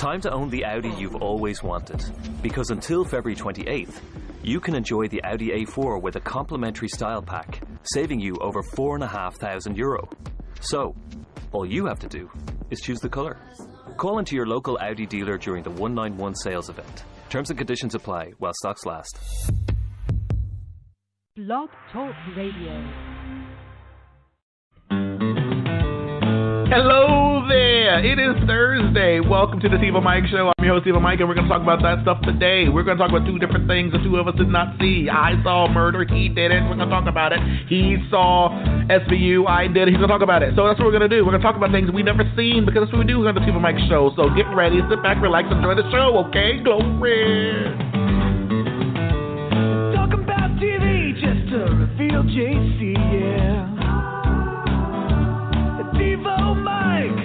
Time to own the Audi you've always wanted. Because until February 28th, you can enjoy the Audi A4 with a complimentary style pack, saving you over €4,500. So, all you have to do is choose the colour. Call into your local Audi dealer during the 191 sales event. Terms and conditions apply while stocks last. Blog Talk Radio. Hello there. It is Thursday. Welcome to the TiVoMike Show. I'm your host, TiVoMike, and we're going to talk about that stuff today. We're going to talk about two different things the two of us did not see. I saw murder. He didn't. We're going to talk about it. He saw SVU. I did. He's going to talk about it. So that's what we're going to do. We're going to talk about things we've never seen because that's what we do on the TiVoMike Show. So get ready, sit back, relax, enjoy the show, okay? Glory. Talking about TV just to reveal JC, yeah. TiVoMike.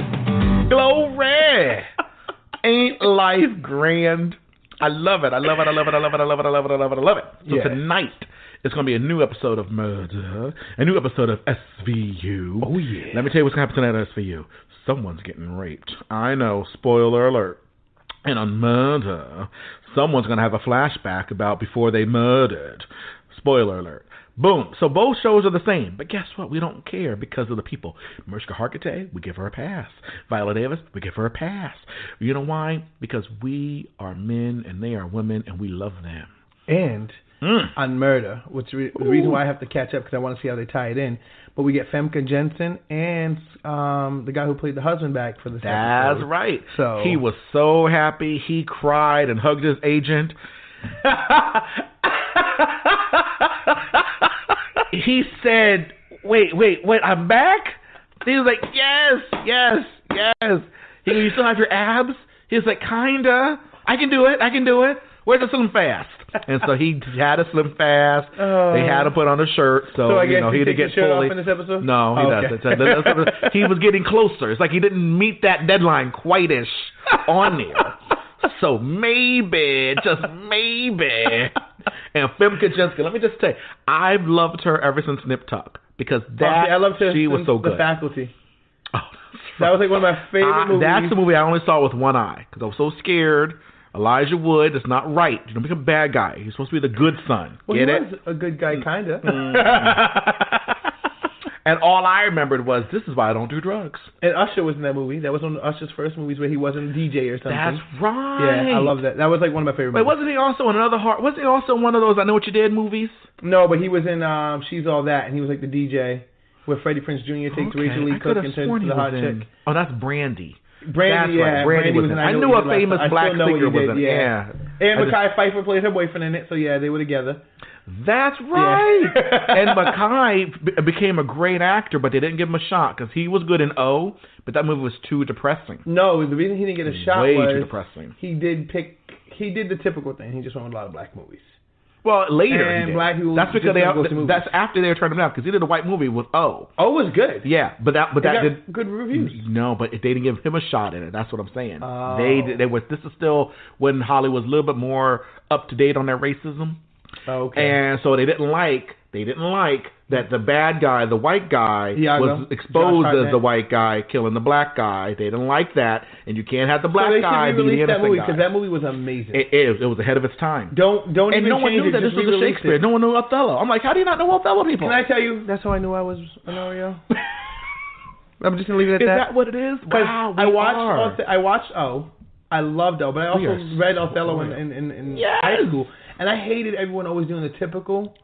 Glory. Ain't life grand? I love it. I love it. I love it. I love it. I love it. I love it. I love it. I love it. So tonight, it's going to be a new episode of Murder, a new episode of SVU. Oh, yeah. Let me tell you what's going to happen tonight at SVU. Someone's getting raped. I know. Spoiler alert. And on Murder, someone's going to have a flashback about before they murdered. Spoiler alert. Boom. So both shows are the same. But guess what? We don't care because of the people. Mariska Hargitay, we give her a pass. Viola Davis, we give her a pass. You know why? Because we are men and they are women and we love them. And on Murder, which the reason why I have to catch up because I want to see how they tie it in. But we get Femke Jensen and the guy who played the husband back for the second episode. That's right. So he was so happy. He cried and hugged his agent. He said, wait, I'm back? He was like, yes. He goes, you still have your abs? He was like, kinda. I can do it. Where's the Slim Fast? And so he had a Slim Fast. They had to put on a shirt. So I guess he didn't get fully. Off in this episode? No, he doesn't. He was getting closer. It's like he didn't meet that deadline quite-ish on there. So maybe, just maybe. And Femke Jensen, let me just say, I've loved her ever since Nip Tuck because I loved her she was so good. The Faculty. Oh, that was like one of my favorite movies. That's the movie I only saw with one eye because I was so scared. Elijah Wood is not right. You don't become a bad guy. He's supposed to be the good son. Well, Get he it? was a good guy, kind of. And all I remembered was, this is why I don't do drugs. And Usher was in that movie. That was one of Usher's first movies where he wasn't a DJ or something. That's right. Yeah, I love that. That was like one of my favorite movies. Wasn't he also in wasn't he also in one of those I Know What You Did movies? No, but he was in She's All That, and he was like the DJ where Freddie Prinze Jr. takes Rachel Lee Cook and turns to the hot chick. Oh, that's Brandy. Brandy, that's yeah. Right. Brandy was in. I knew a famous black singer was in it. Yeah. And Mekhi Phifer played her boyfriend in it, so yeah, they were together. That's right. Yeah. And Mekhi became a great actor, but they didn't give him a shot because he was good in O, but that movie was too depressing. No, the reason he didn't get a shot was way too depressing. He did the typical thing. He just went with a lot of black movies. Well, later and he did. Black people. That's because that's after they turned him down because he did a white movie with O. O was good. Yeah, but that did good reviews. No, but they didn't give him a shot in it. That's what I'm saying. Oh. They were. This is still when Hollywood was a little bit more up to date on their racism. Okay. And so they didn't like that the bad guy, the white guy, was exposed as the white guy killing the black guy. They didn't like that, and you can't have the black guy be the innocent guy. Because that movie was amazing. It was ahead of its time. Don't and even no one change knew that it. this was a Shakespeare. No one knew Othello. I'm like, how do you not know Othello, people? Can I tell you? That's how I knew I was an Oreo. I'm just gonna leave it at that. Is that what it is? Wow, I watched O. I loved O, but I also read Othello in high school. And I hated everyone always doing the typical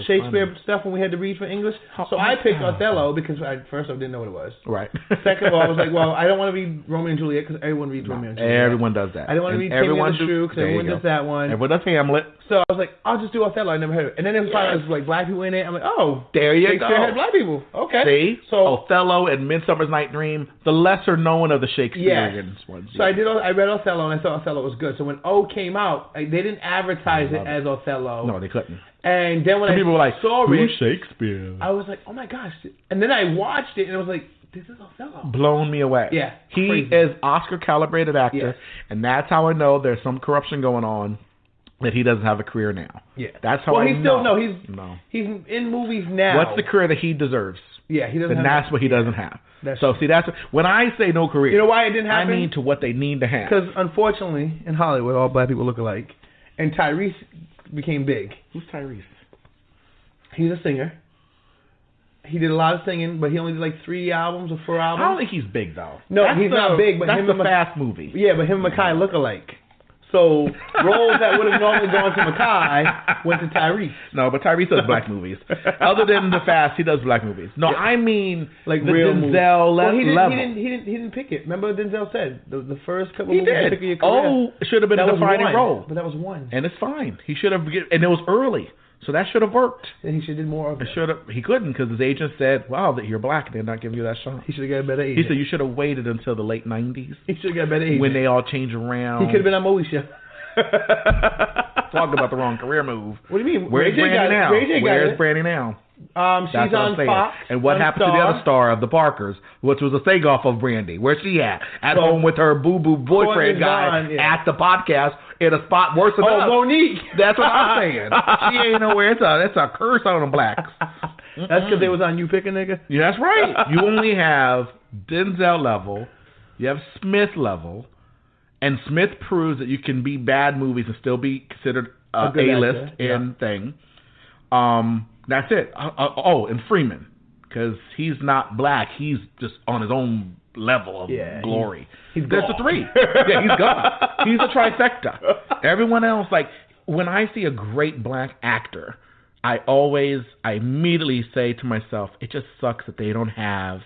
Shakespeare stuff when we had to read for English. So I picked Othello because first I didn't know what it was. Right. Second of all, I was like, well, I don't want to read Romeo and Juliet because everyone reads Romeo and Juliet. Everyone does that. I didn't want to read King of the Shrew because everyone does that one. Everyone does Hamlet. So I was like, I'll just do Othello. I never heard of it. And then there was like black people in it. I'm like, oh, there you Shakespeare go. had black people. Okay. See? So Othello and Midsummer's Night Dream, the lesser known of the Shakespearean ones. So I read Othello and I thought Othello was good. So when O came out, they didn't advertise it as Othello. No, they couldn't. And then when people were like, saw who's Shakespeare? I was like, oh my gosh. And then I watched it and I was like, this is Othello. Blown me away. Yeah. He is Oscar-calibrated actor, and that's how I know there's some corruption going on that he doesn't have a career now. Yeah. That's how I know. He's in movies now. What's the career that he deserves? Yeah, he doesn't and have. That's what he doesn't have. That's so, true. see, that's when I say no career. You know why it didn't happen? I mean to what they need to have. Because, unfortunately, in Hollywood, all black people look alike. And Tyrese became big. Who's Tyrese? He's a singer. He did a lot of singing, but he only did like 3 albums or 4 albums. I don't think he's big, though. No, he's not big. But that's him the and Fast movie. Yeah, but him and Makai look alike. So roles that would have normally gone to Makai went to Tyrese. No, but Tyrese does black movies. Other than the Fast, he does black movies. No, I mean like the real Denzel level. He didn't pick it. Remember Denzel said the first couple he movies did. You pick of your career. Should have been a defining role. But that was one. And it's fine. He should have, and it was early. So that should have worked. And he should have did more of it. He couldn't because his agent said, "Wow, that you're black. They're not giving you that shot." He should have got a better agent. He said you should have waited until the late '90s. He should have got a better agent when they all change around. He could have been on Moesha. Talk about the wrong career move. What do you mean? Where's Brandy now? Where's Brandy now? She's on Fox. And what happened to the other star of the Parkers, which was a takeoff of Brandy? Where's she at? At home with her boo-boo boyfriend guy at the podcast in a spot worse than us. Monique. That's what I'm saying. She ain't nowhere. It's a curse on the blacks. That's because they was on You Pick a Nigga? Yeah, that's right. You only have Denzel level. You have Smith level. And Smith proves that you can be bad movies and still be considered A-list thing. That's it. And Freeman, because he's not black. He's just on his own level of glory. There's the 3. Yeah, he's gone. He's a trifecta. Everyone else, like, when I see a great black actor, I immediately say to myself, it just sucks that they don't have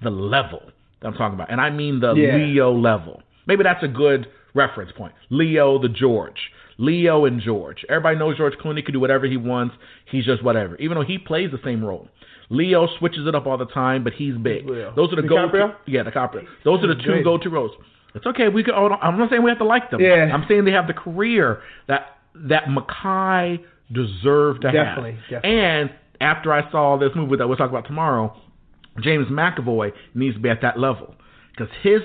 the level that I'm talking about. And I mean the Leo level. Maybe that's a good reference point. Leo and George. Everybody knows George Clooney can do whatever he wants. He's just whatever. Even though he plays the same role. Leo switches it up all the time, but he's big. Those are the go-to. Yeah, DiCaprio. Those are the 2 go-to roles. It's okay. I'm not saying we have to like them. Yeah. I'm saying they have the career that Makai deserved to have. Definitely. And after I saw this movie that we'll talk about tomorrow, James McAvoy needs to be at that level because his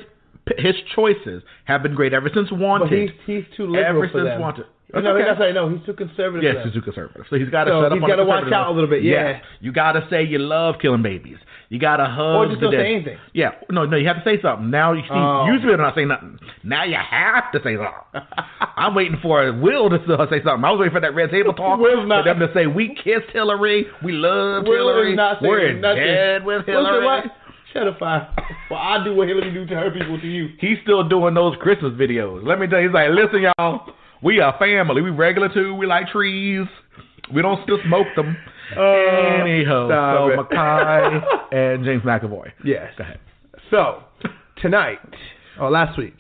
choices have been great ever since Wanted. But he's too liberal for them. Wanted. No, he's too conservative. Yes, he's too conservative. So he's got to set up. He's got to watch out a little bit. Yeah. You got to say you love killing babies. You got to hug. Or just don't say anything. Yeah. No, you have to say something. Now you see, usually they're not saying nothing. Now you have to say something. I'm waiting for Will to say something. I was waiting for that red table talk for them to say we kissed Hillary, we loved Hillary, we're in bed with Hillary. Shut up, fire. Well, I do what Hillary do to her people to you. He's still doing those Christmas videos. Let me tell you, he's like, listen, y'all, we are family. We regular too. We like trees. We don't still smoke them. Anyhow, so Makai and James McAvoy. Yes. Go ahead. So, last week.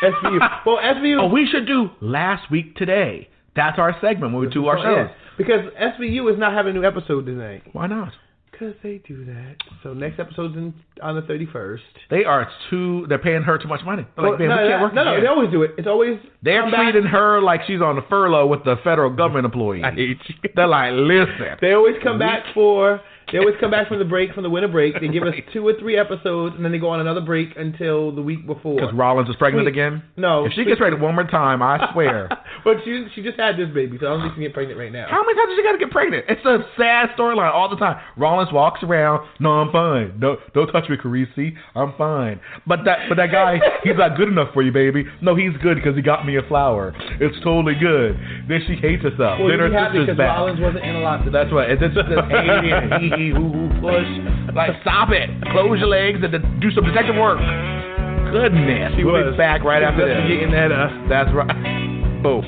SVU. Well, SVU. Oh, we should do last week today. That's our segment when we do our shows. Yeah. Because SVU is not having a new episode today. Why not? Because they do that. So next episode's on the 31st. They're paying her too much money. They're like, they always do it. It's always they're treating her like she's on the furlough with the federal government employee. I hate you. They're like, listen. They always come back from the winter break. They give us 2 or 3 episodes, and then they go on another break until the week before. Because Rollins is pregnant again? No. If she gets pregnant one more time, I swear. But she just had this baby, so I don't think she can get pregnant right now. How many times does she got to get pregnant? It's a sad storyline all the time. Rollins walks around, no, I'm fine. Don't touch me, Carisi. I'm fine. But that guy, he's not good enough for you, baby. No, he's good because he got me a flower. It's totally good. Then she hates herself. Well, then her sister's back. Rollins wasn't in a lot. That's right. It's just this hee hoo push. Like, stop it. Close your legs and do some detective work. Goodness. We'll be back right after this. Getting that That's right. Boom.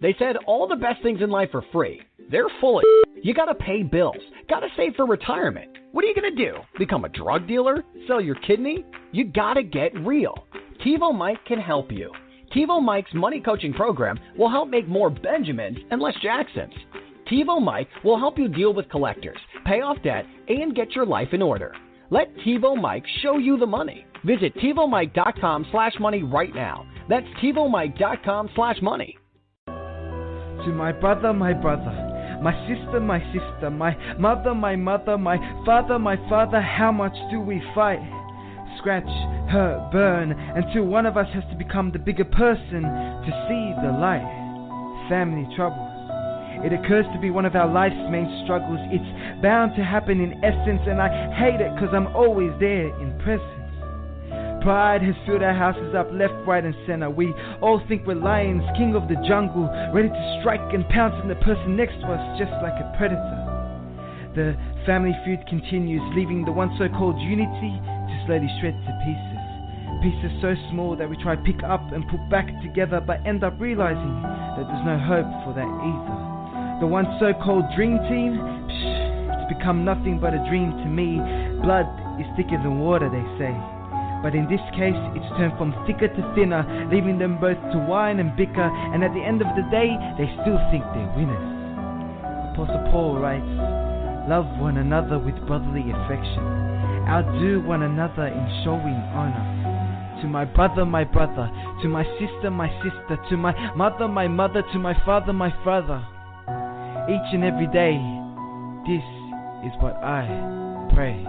They said all the best things in life are free. They're full of You gotta pay bills. Gotta save for retirement. What are you gonna do? Become a drug dealer? Sell your kidney? You gotta get real. TiVoMike can help you. TiVoMike's money coaching program will help make more Benjamins and less Jacksons. TiVoMike will help you deal with collectors, pay off debt, and get your life in order. Let TiVoMike show you the money. Visit TiVoMike.com/money right now. That's TiVoMike.com/money. To my brother, My sister, my mother, my father, how much do we fight? Scratch, hurt, burn, until one of us has to become the bigger person to see the light. Family troubles. It occurs to be one of our life's main struggles. It's bound to happen in essence, and I hate it because I'm always there in presence. Pride has filled our houses up left, right, and center. We all think we're lions, king of the jungle, ready to strike and pounce on the person next to us just like a predator. The family feud continues, leaving the once so-called unity to slowly shred to pieces. Pieces so small that we try to pick up and put back together, but end up realizing that there's no hope for that either. The once so-called dream team, it's become nothing but a dream to me. Blood is thicker than water, they say. But in this case, it's turned from thicker to thinner, leaving them both to whine and bicker, and at the end of the day, they still think they're winners. Apostle Paul writes, love one another with brotherly affection. Outdo one another in showing honor. To my brother, to my sister, to my mother, to my father. Each and every day, this is what I pray.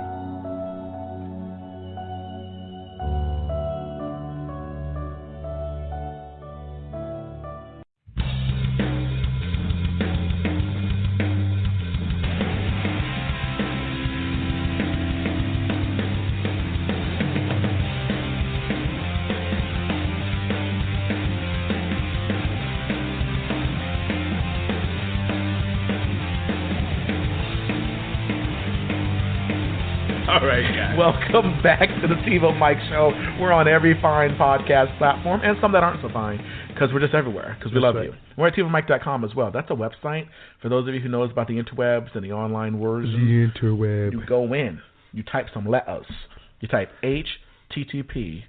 Welcome back to the TiVoMike Show. We're on every fine podcast platform and some that aren't so fine because we're just everywhere because we love you. We're at TiVoMike.com as well. That's a website for those of you who knows about the interwebs and the online words. The interweb. You go in. You type some letters. You type HTTP://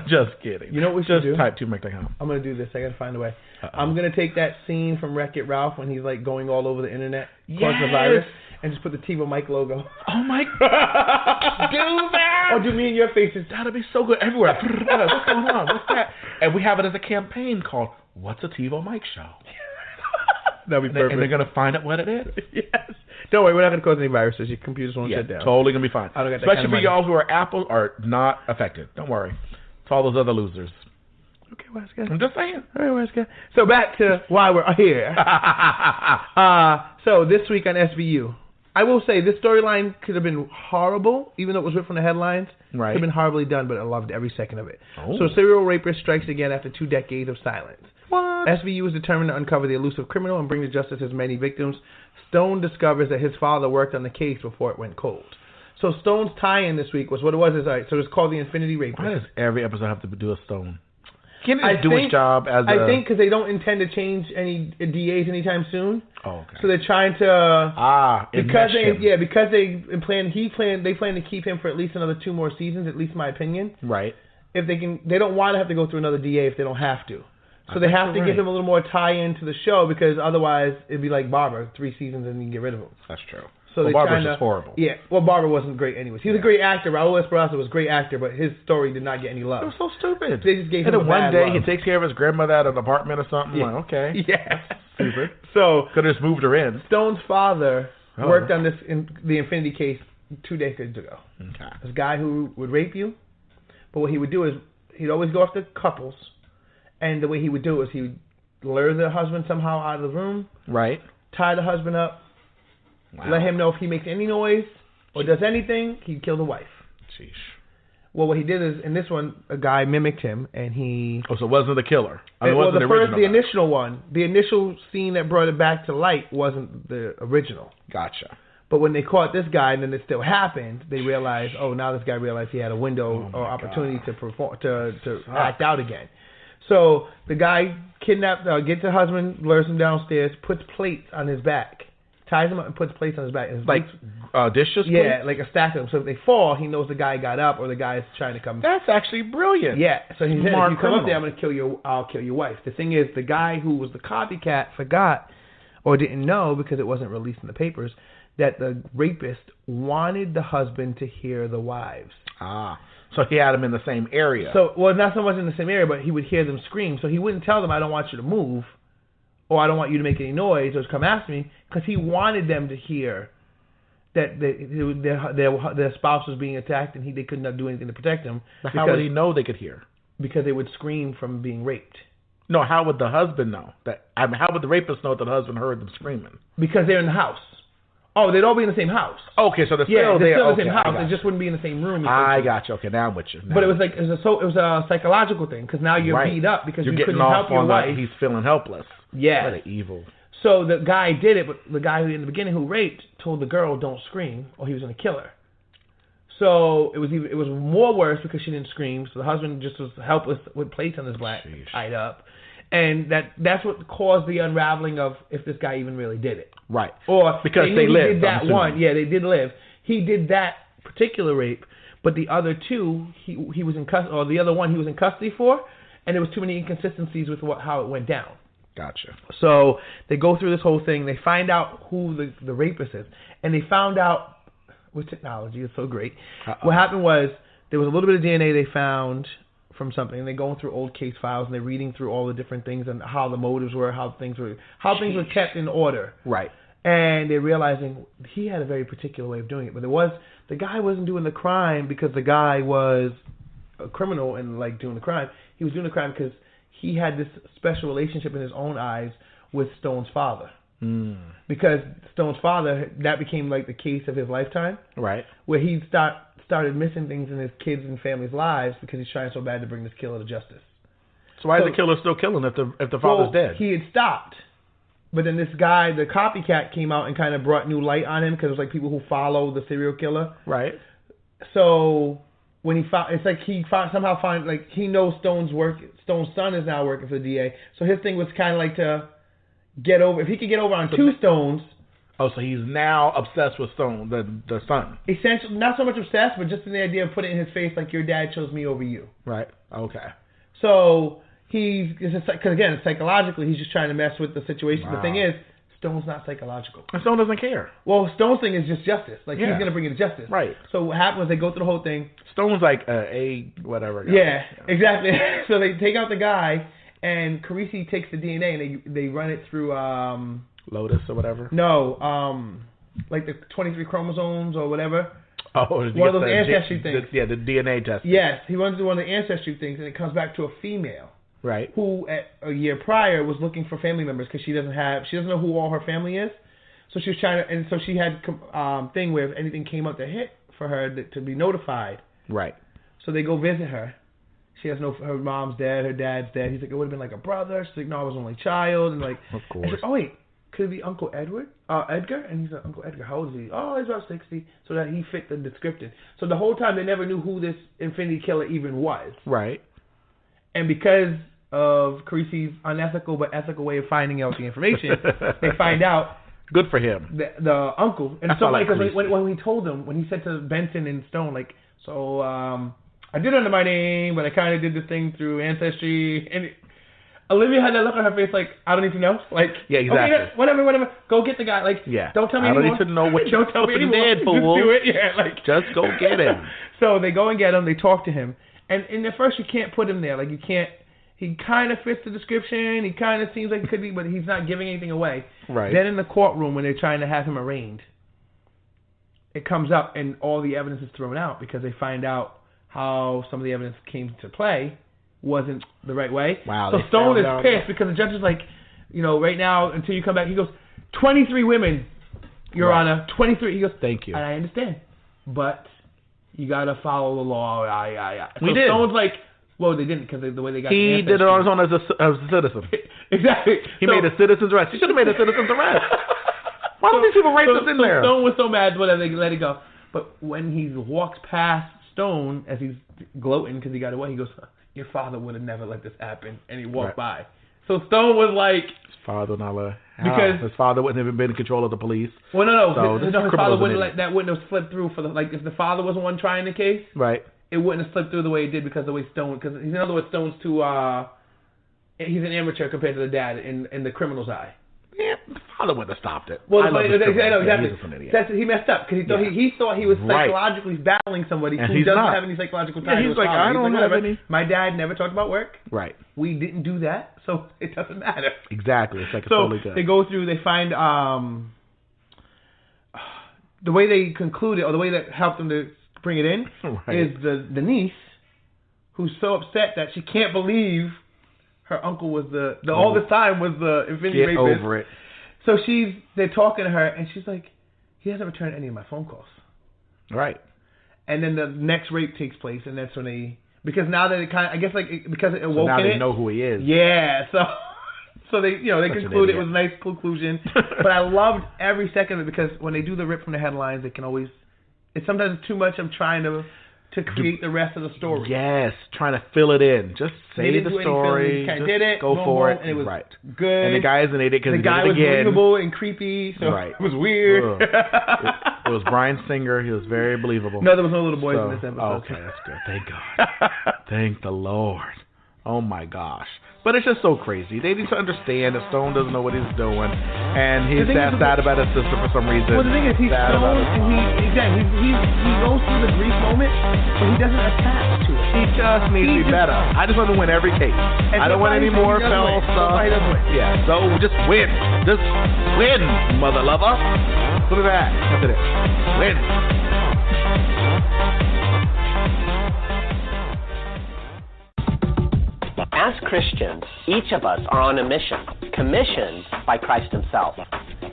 Just kidding. You know what we should do? Just type TiVoMike.com. I'm going to do this. I got to find a way. I'm going to take that scene from Wreck-It Ralph when he's like going all over the internet, causing the virus, and just put the TiVoMike logo. Oh my God. Do that. Or do me and your faces. That'll be so good everywhere. What's going on? What's that? And we have it as a campaign called What's a TiVoMike Show? That'll be perfect. And they're going to find out what it is. Yes. Don't worry, we're not going to cause any viruses. Your computers won't shut down. Totally going to be fine. I don't got that Especially kind of for y'all who are Apple are not affected. Don't worry. It's all those other losers. Okay, Wesker. I'm just saying. All right, Wesker. So back to why we're here. So this week on SVU, I will say this storyline could have been horrible, even though it was ripped from the headlines. Right. It could have been horribly done, but I loved every second of it. Oh. So serial rapist strikes again after 2 decades of silence. What? SVU is determined to uncover the elusive criminal and bring to justice his many victims. Stone discovers that his father worked on the case before it went cold. So Stone's tie-in this week was what it was. All right, so it's called The Infinity Rapist. Why does every episode have to do a Stone? Can he do his job as I think because they don't intend to change any DAs anytime soon. Oh, okay. So they're trying to because they plan to keep him for at least another 2 more seasons, at least in my opinion. Right. If they don't want to have to go through another DA if they don't have to. So they have to give him a little more tie-in to the show because otherwise it'd be like Barber, 3 seasons and you can get rid of him. That's true. So Barber's just horrible. Yeah, well, Barber wasn't great anyways. He was a great actor. Raul Esparza was a great actor, but his story did not get any love. It was so stupid. They just gave him one day love. he takes care of his grandmother at an apartment or something. Yeah. Like, okay. Yeah. Stupid. So could have just moved her in. Stone's father worked on the Infinity case 2 decades ago. Okay. This guy who would rape you, but what he would do is he'd always go after couples, and the way he would do it was he would lure the husband somehow out of the room. Right. Tie the husband up. Wow. Let him know if he makes any noise or does anything, he'd kill the wife. Sheesh. Well, what he did is, in this one, a guy mimicked him, and he... Oh, so it wasn't the killer. The initial one, the initial scene that brought it back to light wasn't the original. Gotcha. But when they caught this guy, and then it still happened, they realized, now this guy realized he had a window or opportunity to perform, to act out again. So the guy gets the husband, lures him downstairs, puts plates on his back. Ties him up and puts plates on his back. Like dishes? Yeah, like a stack of them. So if they fall, he knows the guy got up or the guy is trying to come. That's actually brilliant. Yeah. So he said, if you come up there, I'll kill your wife. The thing is, the guy who was the copycat forgot or didn't know because it wasn't released in the papers that the rapist wanted the husband to hear the wives. So he had them in the same area. So, not so much in the same area, but he would hear them scream. So he wouldn't tell them, I don't want you to move. or I don't want you to make any noise, or come ask me, because he wanted them to hear that their spouse was being attacked and they could not do anything to protect him. But how would he know they could hear? Because they would scream from being raped. No, how would the husband know? How would the rapist know that the husband heard them screaming? Because they're in the house. Oh, they'd all be in the same house. Okay, so they're still in the okay, same house. They just wouldn't be in the same room. I got you. Okay, now I'm with you. But it was like it was a psychological thing, because now you're beat up because you couldn't help your wife. He's feeling helpless. Yeah. What an evil. So the guy did it, but the guy who in the beginning who raped told the girl, "Don't scream, or he was going to kill her." So it was more worse because she didn't scream. So the husband just was helpless with plates on his back, tied up. And that's what caused the unraveling of if this guy even really did it. Right. Or because they lived. Did that one. Yeah, they did live. He did that particular rape, but the other two, he was in custody, or the other one he was in custody for, and there was too many inconsistencies with how it went down. Gotcha. So they go through this whole thing. They find out who the rapist is, and they found out with technology. It's so great. What happened was there was a little bit of DNA they found from something, and they're going through old case files and they're reading through all the different things and how the motives were, how things were kept in order. Right. And they're realizing he had a very particular way of doing it, but the guy wasn't doing the crime because the guy was a criminal and like doing the crime. He was doing the crime because he had this special relationship in his own eyes with Stone's father. Because Stone's father, that became like the case of his lifetime. Right. Where he started missing things in his kids' and family's lives because he's trying so bad to bring this killer to justice. So why is the killer still killing if the father's dead? He had stopped. But then this guy, the copycat, came out and kind of brought new light on him because it was like people who follow the serial killer. Right. So when he found, it's like he somehow find like he knows Stone's son is now working for the DA. So his thing was kind of like to get over, if he could get over on two Stones. Oh, so he's now obsessed with Stone, the son. Essentially, not so much obsessed, but just in the idea of putting it in his face like your dad chose me over you. Right. Okay. So because again, psychologically, he's just trying to mess with the situation. Wow. The thing is, Stone's not psychological. And Stone doesn't care. Well, Stone's thing is just justice. Like, he's going to bring it to justice. Right. So what happened was they go through the whole thing. Stone's like a whatever guy. Yeah, exactly. So they take out the guy, and Carisi takes the DNA, and they run it through... Lotus or whatever? No, like the 23 chromosomes or whatever. Oh, one of those ancestry things. The DNA test. Yes, he runs through one of the ancestry things, and it comes back to a female. Right. Who a year prior was looking for family members because she doesn't know who all her family is. So she was trying to, and so she had thing where if anything came up to hit for her to be notified. Right. So they go visit her. She has her mom's dead, her dad's dead. He's like, it would have been like a brother. She's like, no, I was only a child, and like, of course. She's like, oh wait, could it be Uncle Edgar? And he's like, Uncle Edgar, how old is he? Oh, he's about 60. So that he fit the description. So the whole time they never knew who this Infinity Killer even was. Right. And because of Carisi's unethical but ethical way of finding out the information, they find out. Good for him. The uncle. And so like because when he told them, when he said to Benson and Stone, like, so I did it under my name, but I kind of did the thing through Ancestry. And Olivia had that look on her face like, I don't need to know. Like, yeah, exactly. Okay, whatever. Go get the guy. Like, yeah. Don't tell me anymore. I don't need to know what you're dead, fool. Just do it. Yeah, like, just go get him. So they go and get him. They talk to him. And at first you can't put him there. Like, you can't. He kind of fits the description. He kind of seems like he could be, but he's not giving anything away. Right. Then in the courtroom when they're trying to have him arraigned, it comes up and all the evidence is thrown out because they find out how some of the evidence came to play wasn't the right way. Wow. So Stone is pissed because the judge is like, right now until you come back, he goes, 23 women, Your Honor, 23. He goes, thank you. And I understand, but you got to follow the law. So we did. Stone's like, well, they didn't because the way they got. He did it on his own as a citizen. Exactly. He made a citizen's arrest. He should have made a citizen's arrest. Why don't these people write this in there? Stone was so mad, whatever, they let it go. But when he walks past Stone as he's gloating because he got away, he goes, your father would have never let this happen, and he walked by. So Stone was like, his father his father wouldn't have been in control of the police. Well, no, so his father wouldn't have slipped through for if the father was the one trying the case, right? It wouldn't have slipped through the way it did because of the way Stone, because in other words, Stone's too he's an amateur compared to the dad in the criminal's eye. the father would have stopped it. Well, I love this exactly. He messed up because he thought he was psychologically battling somebody and who doesn't not. have any psychological ties. Yeah, he's like, I don't have any. My dad never talked about work. Right. We didn't do that, so it doesn't matter. Exactly. It's like so totally good. They go through. They find the way they concluded, or the way that helped them to bring it in, is the niece, who's so upset that she can't believe her uncle was all this time was the infinity rapist. Get over it. So they're talking to her, and she's like, he hasn't returned any of my phone calls. Right. And then the next rape takes place, and that's when because now that it kind of, I guess because it awoke now they know who he is. Yeah, so they concluded it was a nice conclusion. But I loved every second of it because when they do the rip from the headlines, they can always, it's sometimes too much of trying to create the rest of the story. Yes, trying to fill it in. Just say the story. Just did it. Go for it. And it was good. And the guys in it because the guy was believable and creepy, so it was weird. It was Bryan Singer. He was very believable. No, there was no little boys in this episode. Okay, that's good. Thank God. Thank the Lord. Oh my gosh. But it's just so crazy. They need to understand that Stone doesn't know what he's doing, and he's sad about his sister for some reason. Well, the thing is, he's Stone, and he goes through the grief moment, but he doesn't attach to it. He just needs to be better. I just want to win every case. I don't want any more fell stuff. Yeah, so just win. Just win, mother lover. Look at that. Look at it. Win. As Christians, each of us are on a mission, commissioned by Christ himself.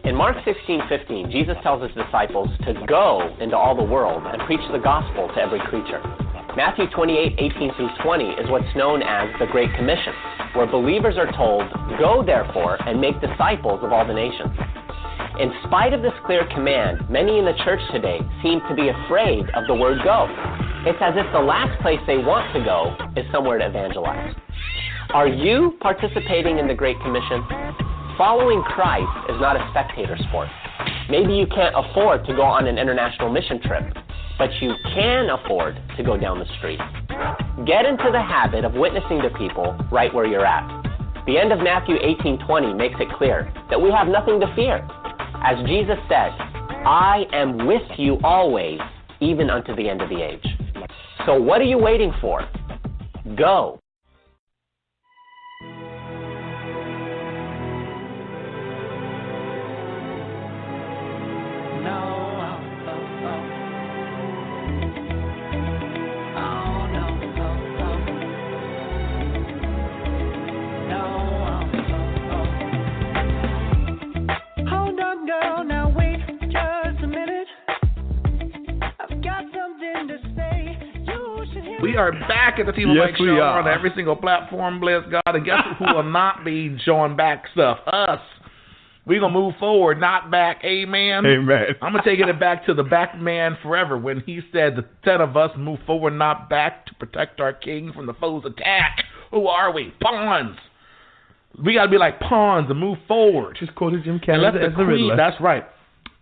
In Mark 16:15, Jesus tells his disciples to go into all the world and preach the gospel to every creature. Matthew 28:18 through 20 is what's known as the Great Commission, where believers are told, go therefore and make disciples of all the nations. In spite of this clear command, many in the church today seem to be afraid of the word go. It's as if the last place they want to go is somewhere to evangelize. Are you participating in the Great Commission? Following Christ is not a spectator sport. Maybe you can't afford to go on an international mission trip, but you can afford to go down the street. Get into the habit of witnessing to people right where you're at. The end of Matthew 18:20 makes it clear that we have nothing to fear. As Jesus said, I am with you always, even unto the end of the age. So what are you waiting for? Go. We are back at the TiVoMike Show on every single platform, bless God. And guess who will not be showing back stuff? Us. We're going to move forward, not back. Amen. Amen. I'm going to take it back to the back man forever when he said the 10 of us move forward, not back, to protect our king from the foe's attack. Who are we? Pawns. We got to be like pawns and move forward. Just quoted Jim Canada as the Riddler. That's right.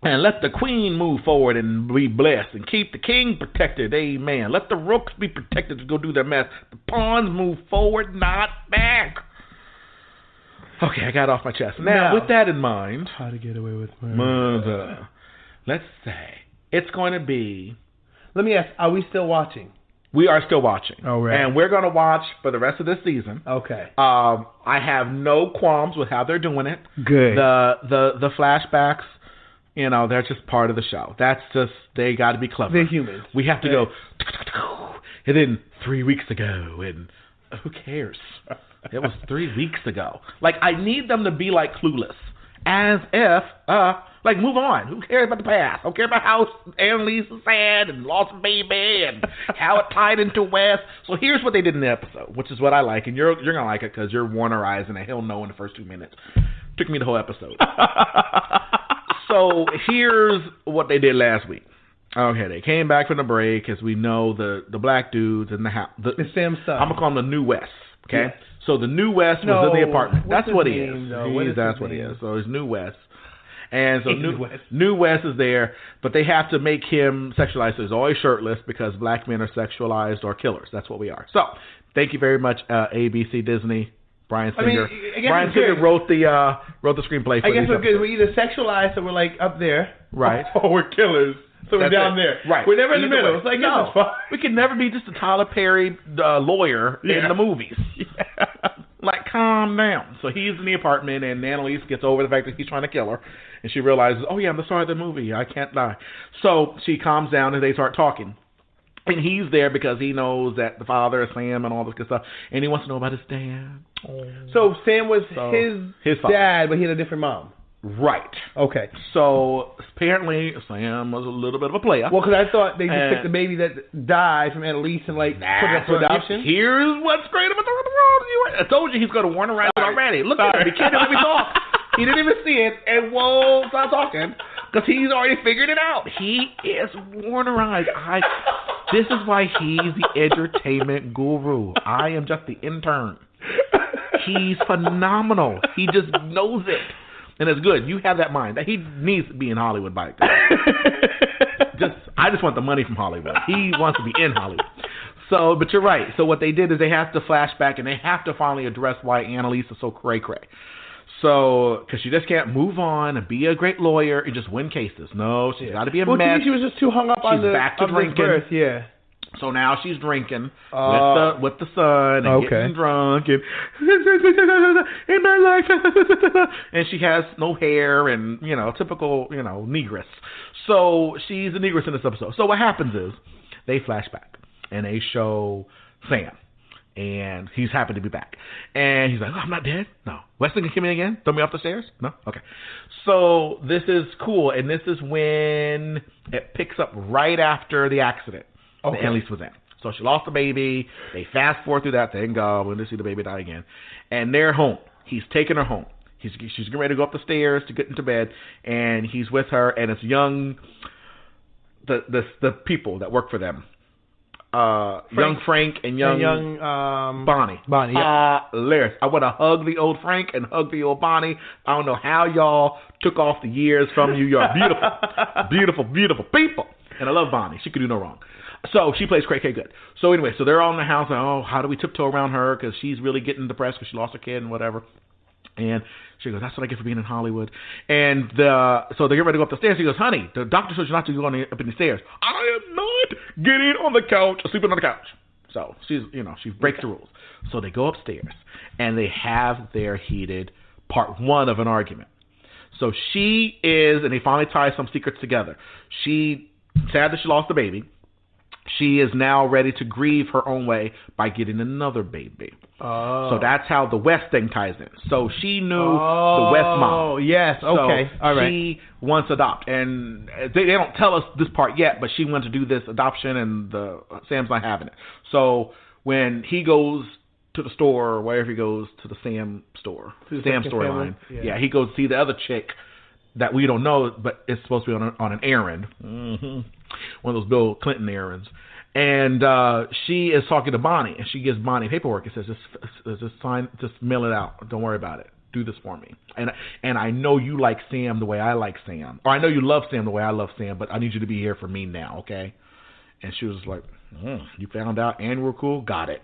And let the queen move forward and be blessed and keep the king protected. Amen. Let the rooks be protected to go do their mess. The pawns move forward, not back. Okay, I got it off my chest. Now, with that in mind, how to get away with murder. Let's say it's going to be. Let me ask, are we still watching? We are still watching. Oh, right. And we're going to watch for the rest of this season. Okay. I have no qualms with how they're doing it. Good. The flashbacks, you know, they're just part of the show. That's just, they got to be clever. They're humans. We have to go, and then 3 weeks ago, and who cares? It was 3 weeks ago. Like, I need them to be like Clueless. As if, like, move on. Who cares about the past? I don't care about how Annalise is sad and lost a baby and how it tied into West. So here's what they did in the episode, which is what I like. And you're going to like it because you're Warnerizing and he'll know in the first 2 minutes. Took me the whole episode. So here's what they did last week. Okay, they came back from the break, as we know, the black dudes in the house. The Sam son. I'm going to call him the New West, okay? Yeah. So the New West was in the apartment. That's what he is. That's what he is. So it's New West. And so New West is there, but they have to make him sexualized. So he's always shirtless because black men are sexualized or killers. That's what we are. So thank you very much, ABC Disney. Bryan Singer. Bryan Singer wrote wrote the screenplay for I guess these we're good. episodes. We're either sexualized or we're like up there. Right. Or we're killers. So we're down there. Right. We're never in the Either middle. way. It's like, no. this is fun. We can never be just a Tyler Perry lawyer in the movies. Like, calm down. So he's in the apartment, and Annalise gets over the fact that he's trying to kill her. And she realizes, oh, yeah, I'm the star of the movie. I can't die. So she calms down, and they start talking. And he's there because he knows that the father is Sam and all this good stuff. And he wants to know about his dad. So Sam was his father. dad, but he had a different mom. Right. Okay. So apparently Sam was a little bit of a player. Well, because I thought they just took the baby that died from Annalise and put it up for adoption. Here's what's great about the world. I told you he's going to warn around it already. Look at him. He can't let me talk. He didn't even see it. And whoa, stop talking. Because he's already figured it out. He is Warnerized. This is why he's the entertainment guru. I am just the intern. He's phenomenal. He just knows it. And it's good. You have that mind. That he needs to be in Hollywood by it. I just want the money from Hollywood. He wants to be in Hollywood. So, but you're right. So what they did is they have to flash back and they have to finally address why Annalise is so cray-cray. So, because she just can't move on and be a great lawyer and just win cases. No, she's got to be a mess. She was just too hung up on the back to drinking. Birth, yeah. So now she's drinking with the son and getting drunk and in my life, and she has no hair and typical negress. So she's a negress in this episode. So what happens is they flash back and they show Sam. And he's happy to be back. And he's like, oh, I'm not dead? No. Weston can come in again? Throw me off the stairs? No? Okay. So this is cool. And this is when it picks up right after the accident that Annalise was in. So she lost the baby. They fast forward through that. Thank God. We're going to see the baby die again. And they're home. He's taking her home. She's getting ready to go up the stairs to get into bed. And he's with her. And it's young, the people that work for them. Young Frank and young Bonnie. Bonnie, yeah. Hilarious. I want to hug the old Frank and hug the old Bonnie. I don't know how y'all took off the years from you. You're beautiful, beautiful, beautiful people. And I love Bonnie. She could do no wrong. So she plays cray good. So anyway, so they're all in the house. And, how do we tiptoe around her? Because she's really getting depressed because she lost her kid and whatever. And she goes, that's what I get for being in Hollywood. And so they get ready to go up the stairs. He goes, honey, the doctor says you're not to go up in the stairs. I am not getting on the couch, sleeping on the couch. So she's, she breaks the rules. So they go upstairs and they have their heated part one of an argument. So she is, and they finally tie some secrets together. She, sad that she lost the baby. She is now ready to grieve her own way by getting another baby. So that's how the West thing ties in. So she knew the West mom. Oh, yes. Okay. So all right. She wants to adopt. And they don't tell us this part yet, but she wants to do this adoption, and Sam's not having it. So when he goes to the store, or wherever he goes, to the Sam store, Sam storyline, he goes to see the other chick that we don't know, but it's supposed to be on an errand. Mm-hmm. One of those Bill Clinton errands. And she is talking to Bonnie, and she gives Bonnie paperwork. It says, just sign, just mail it out. Don't worry about it. Do this for me. And I know you like Sam the way I like Sam. Or I know you love Sam the way I love Sam, but I need you to be here for me now, okay? And she was like, you found out and we're cool? Got it.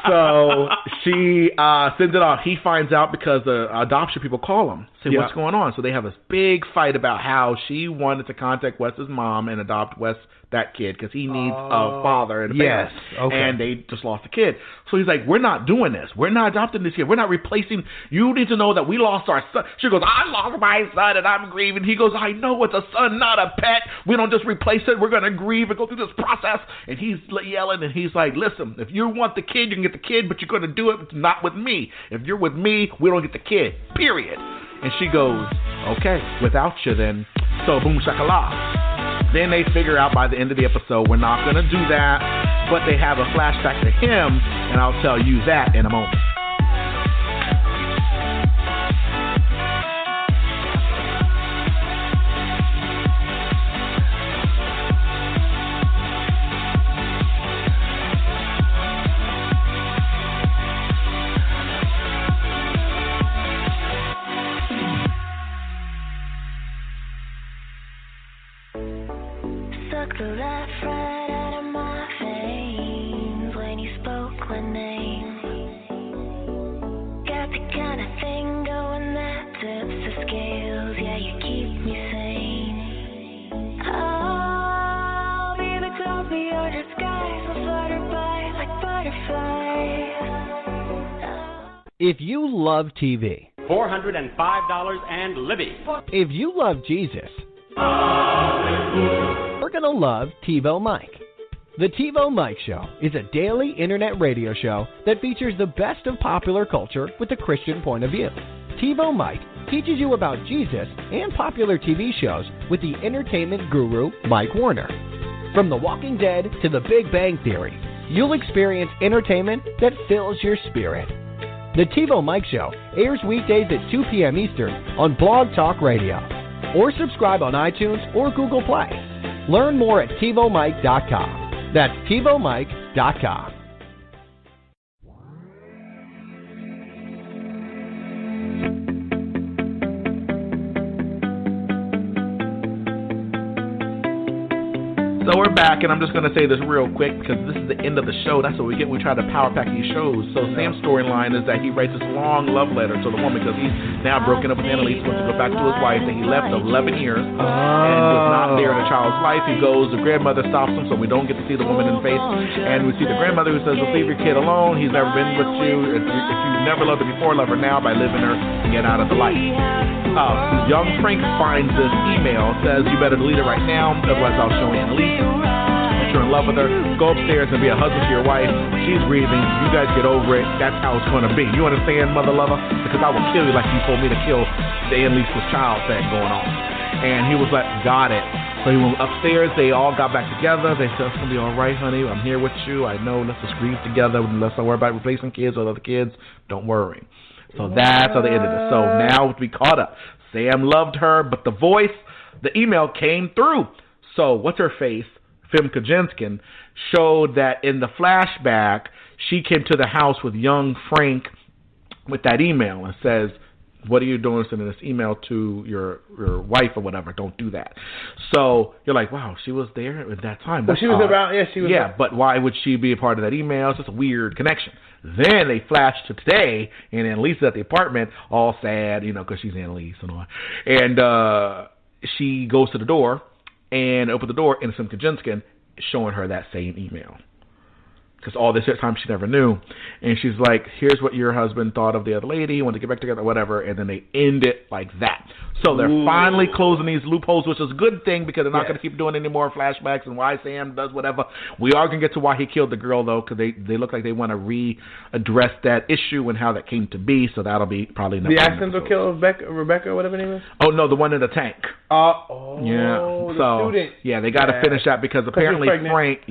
So she sends it off. He finds out because the adoption people call him. Say, what's going on? So they have this big fight about how she wanted to contact Wes's mom and adopt Wes, that kid, because he needs a father and a parent. And they just lost a kid. So he's like, we're not doing this. We're not adopting this kid. We're not replacing. You need to know that we lost our son. She goes, I lost my son and I'm grieving. He goes, I know it's a son, not a pet. We don't just replace it. We're going to grieve and go through this process. And he's yelling, and he's like, listen, if you want the kid, you can get the kid, but you're going to do it not with me. If you're with me, we don't get the kid, period. And she goes, okay, without you then. So boom shakala. Then they figure out by the end of the episode, we're not going to do that, but they have a flashback to him, and I'll tell you that in a moment. The laugh right out of my veins when you spoke my name. If you love TV, $405 and Libby. if you love Jesus, we're going to love TiVoMike. The TiVoMike Show is a daily internet radio show that features the best of popular culture with a Christian point of view. TiVoMike teaches you about Jesus and popular TV shows with the entertainment guru, Mike Warner. From The Walking Dead to The Big Bang Theory, you'll experience entertainment that fills your spirit. The TiVoMike Show airs weekdays at 2 p.m. Eastern on Blog Talk Radio. Or subscribe on iTunes or Google Play. Learn more at TiVoMike.com. That's TiVoMike.com. So we're back, and I'm just going to say this real quick because this is the end of the show. That's what we get when we try to power pack these shows. So Sam's storyline is that he writes this long love letter to the woman because he's now broken up with Annalise, wants to go back to his wife, and he left 11 years and was not there in the child's life. He goes, the grandmother stops him, so we don't get to see the woman in the face. And we see the grandmother who says, well, leave your kid alone. He's never been with you. If you never loved her before, love her now by living her and get out of the life. Young Frank finds this email, says, you better delete it right now, otherwise I'll show Annalise. If you're in love with her, go upstairs and be a husband to your wife. She's grieving. You guys get over it. That's how it's going to be. You understand, mother lover? Because I will kill you like you told me to kill the Annalise's child thing going on. And he was like, got it. So he went upstairs. They all got back together. They said, it's going to be all right, honey. I'm here with you. I know. Let's just grieve together. Let's not worry about replacing kids with other kids. Don't worry. So that's how they ended it. So now we caught up. Sam loved her, but the voice, the email came through. So what's her face? Fim Kajinskin showed that in the flashback, she came to the house with young Frank with that email and says, what are you doing sending this email to your wife or whatever? Don't do that. So you're like, wow, she was there at that time. Well, she was around. Yeah, she was. Yeah, but why would she be a part of that email? It's just a weird connection. Then they flash to today, and Annalise is at the apartment, all sad, because she's Annalise and all. And she goes to the door and opens the door, and Fim Kajinskin is showing her that same email. Because all this time she never knew. And she's like, here's what your husband thought of the other lady, want to get back together, whatever. And then they end it like that. So they're finally closing these loopholes, which is a good thing because they're not going to keep doing any more flashbacks and why Sam does whatever. We are going to get to why he killed the girl, though, because they look like they want to readdress that issue and how that came to be. So that'll be probably the accidental kill of Rebecca, whatever her name is? Oh, no, the one in the tank. Yeah. So, the student. Yeah, they got to finish that because apparently Frank,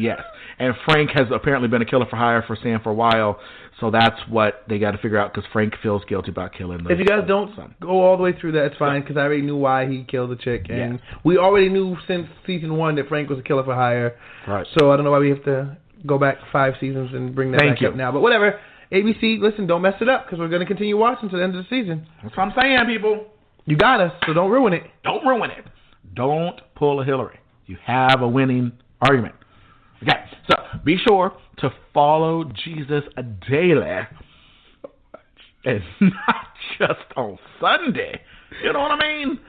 and Frank has apparently been a killer for hire for Sam for a while, so that's what they got to figure out because Frank feels guilty about killing the If you guys don't go all the way through that, it's fine because I already knew why he killed the chick, and we already knew since season 1 that Frank was a killer for hire. Right. So I don't know why we have to go back 5 seasons and bring that back up now, but whatever. ABC, listen, don't mess it up because we're going to continue watching to the end of the season. That's what I'm saying, people. You got us, so don't ruin it. Don't ruin it. Don't pull a Hillary. You have a winning argument. Okay, so be sure to follow Jesus daily and not just on Sunday. You know what I mean?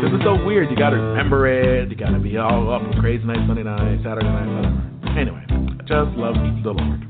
This is so weird. You got to remember it. You got to be all up on crazy night, Sunday night, Saturday night, whatever. Anyway, I just love the Lord.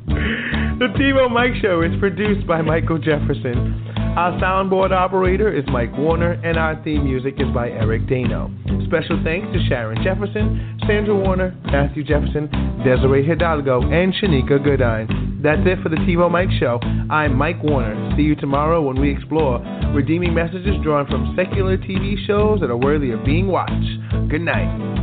The TiVoMike Show is produced by Michael Jefferson. Our soundboard operator is Mike Warner, and our theme music is by Eric Dano. Special thanks to Sharon Jefferson, Sandra Warner, Matthew Jefferson, Desiree Hidalgo, and Shanika Goodine. That's it for the TiVoMike Show. I'm Mike Warner. See you tomorrow when we explore redeeming messages drawn from secular TV shows that are worthy of being watched. Good night.